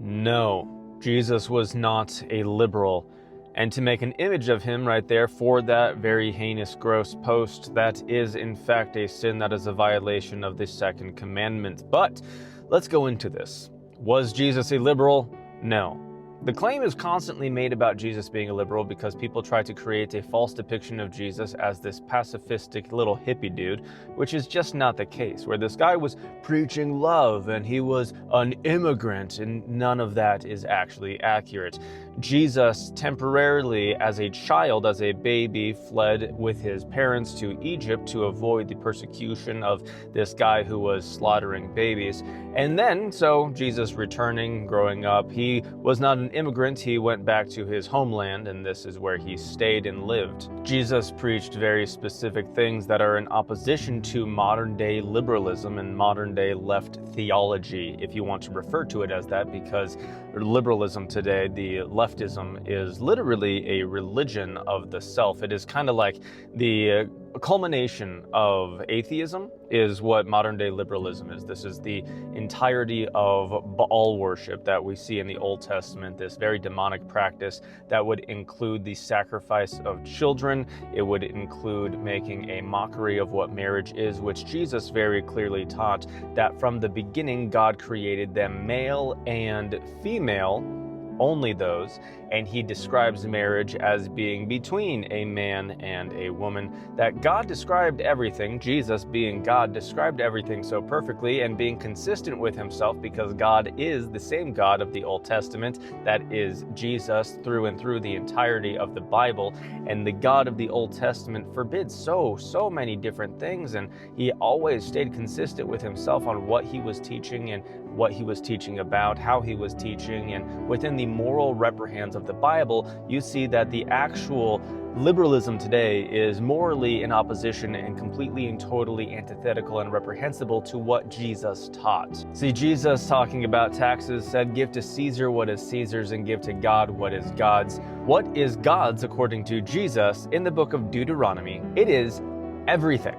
No, Jesus was not a liberal. And to make an image of him right there for that very heinous, gross post, that is in fact a sin that is a violation of the second commandment. But let's go into this. Was Jesus a liberal? No. The claim is constantly made about Jesus being a liberal because people try to create a false depiction of Jesus as this pacifistic little hippie dude, which is just not the case, where this guy was preaching love and he was an immigrant, and none of that is actually accurate. Jesus temporarily, as a child, as a baby, fled with his parents to Egypt to avoid the persecution of this guy who was slaughtering babies. And then, so Jesus returning, growing up, he was not an immigrant, he went back to his homeland, and this is where he stayed and lived. Jesus preached very specific things that are in opposition to modern-day liberalism and modern-day left theology, if you want to refer to it as that, because liberalism today, the leftism, is literally a religion of the self. It is kind of like the culmination of atheism is what modern-day liberalism is. This is the entirety of Baal worship that we see in the Old Testament, this very demonic practice that would include the sacrifice of children. It would include making a mockery of what marriage is, which Jesus very clearly taught that from the beginning God created them male and female, only those, and he describes marriage as being between a man and a woman, that God described everything, Jesus being God described everything so perfectly and being consistent with himself, because God is the same God of the Old Testament, that is Jesus through and through the entirety of the Bible, and the God of the Old Testament forbids so many different things, and he always stayed consistent with himself on what he was teaching and what he was teaching about, how he was teaching, and within the moral reprimands of the Bible, you see that the actual liberalism today is morally in opposition and completely and totally antithetical and reprehensible to what Jesus taught. See, Jesus, talking about taxes, said, "Give to Caesar what is Caesar's and give to God what is God's." What is God's, according to Jesus, in the book of Deuteronomy? It is everything.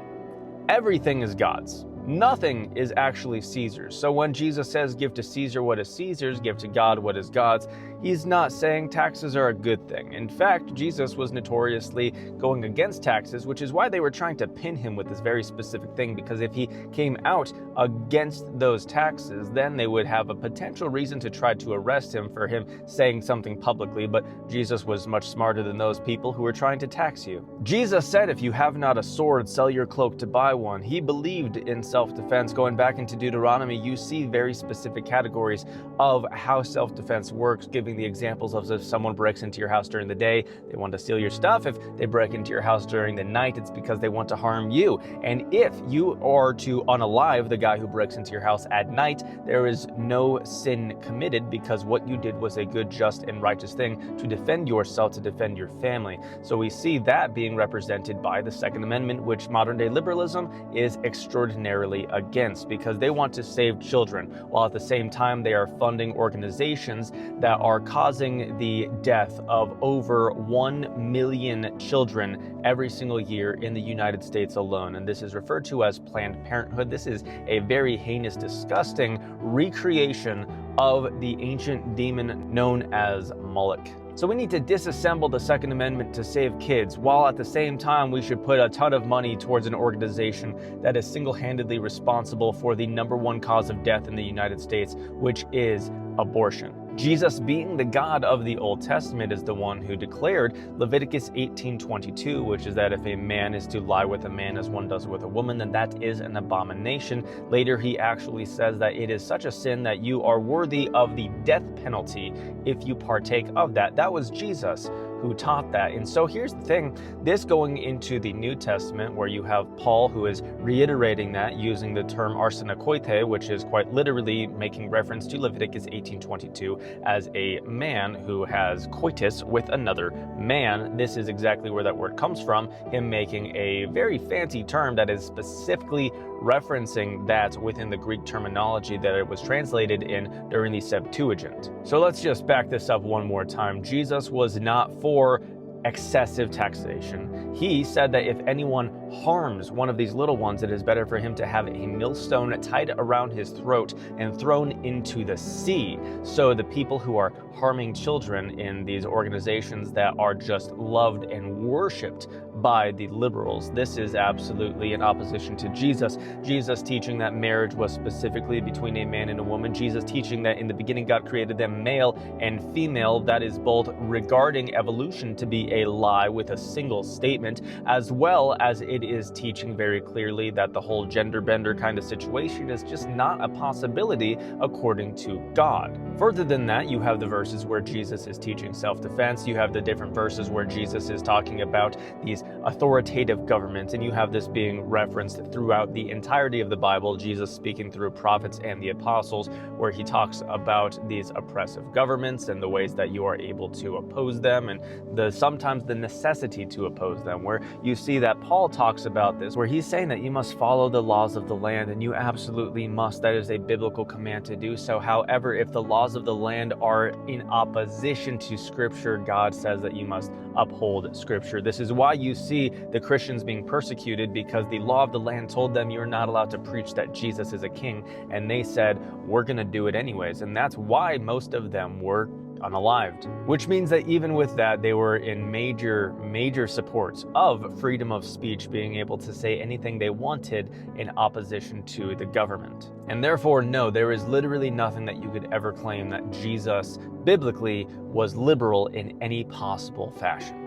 Everything is God's. Nothing is actually Caesar's. So when Jesus says, "Give to Caesar what is Caesar's, give to God what is God's," he's not saying taxes are a good thing. In fact, Jesus was notoriously going against taxes, which is why they were trying to pin him with this very specific thing, because if he came out against those taxes, then they would have a potential reason to try to arrest him for him saying something publicly. But Jesus was much smarter than those people who were trying to tax you. Jesus said, "If you have not a sword, sell your cloak to buy one." He believed in self-defense. Going back into Deuteronomy, you see very specific categories of how self-defense works, giving the examples of if someone breaks into your house during the day, they want to steal your stuff. If they break into your house during the night, it's because they want to harm you. And if you are to unalive the guy who breaks into your house at night, there is no sin committed, because what you did was a good, just, and righteous thing to defend yourself, to defend your family. So we see that being represented by the Second Amendment, which modern-day liberalism is extraordinarily against, because they want to save children, while at the same time they are funding organizations that are causing the death of over 1 million children every single year in the United States alone. And this is referred to as Planned Parenthood. This is a very heinous, disgusting recreation of the ancient demon known as Moloch. So we need to disassemble the Second Amendment to save kids, while at the same time we should put a ton of money towards an organization that is single-handedly responsible for the #1 cause of death in the United States, which is abortion. Jesus, being the God of the Old Testament, is the one who declared Leviticus 18:22, which is that if a man is to lie with a man as one does with a woman, then that is an abomination. Later, he actually says that it is such a sin that you are worthy of the death penalty if you partake of that. That was Jesus who taught that. And so here's the thing, this going into the New Testament, where you have Paul who is reiterating that using the term arsenokoite, which is quite literally making reference to Leviticus 18:22 as a man who has coitus with another man. This is exactly where that word comes from, him making a very fancy term that is specifically referencing that within the Greek terminology that it was translated in during the Septuagint. So let's just back this up one more time. Jesus was not for excessive taxation. He said that if anyone harms one of these little ones, it is better for him to have a millstone tied around his throat and thrown into the sea. So the people who are harming children in these organizations that are just loved and worshipped by the liberals, this is absolutely in opposition to Jesus. Jesus teaching that marriage was specifically between a man and a woman. Jesus teaching that in the beginning God created them male and female. That is both regarding evolution to be a lie with a single statement, as well as it is teaching very clearly that the whole gender bender kind of situation is just not a possibility according to God. Further than that, you have the verses where Jesus is teaching self-defense. You have the different verses where Jesus is talking about these authoritative governments, and you have this being referenced throughout the entirety of the Bible, Jesus speaking through prophets and the apostles, where he talks about these oppressive governments and the ways that you are able to oppose them, and sometimes the necessity to oppose them, where you see that Paul talks about this, where he's saying that you must follow the laws of the land, and you absolutely must. That is a biblical command to do so. However, if the laws of the land are in opposition to Scripture, God says that you must uphold Scripture. This is why you see the Christians being persecuted, because the law of the land told them you're not allowed to preach that Jesus is a king, and they said, we're going to do it anyways. And that's why most of them were unalived, which means that even with that, they were in major supports of freedom of speech, being able to say anything they wanted in opposition to the government. And therefore, no, there is literally nothing that you could ever claim that Jesus biblically was liberal in any possible fashion.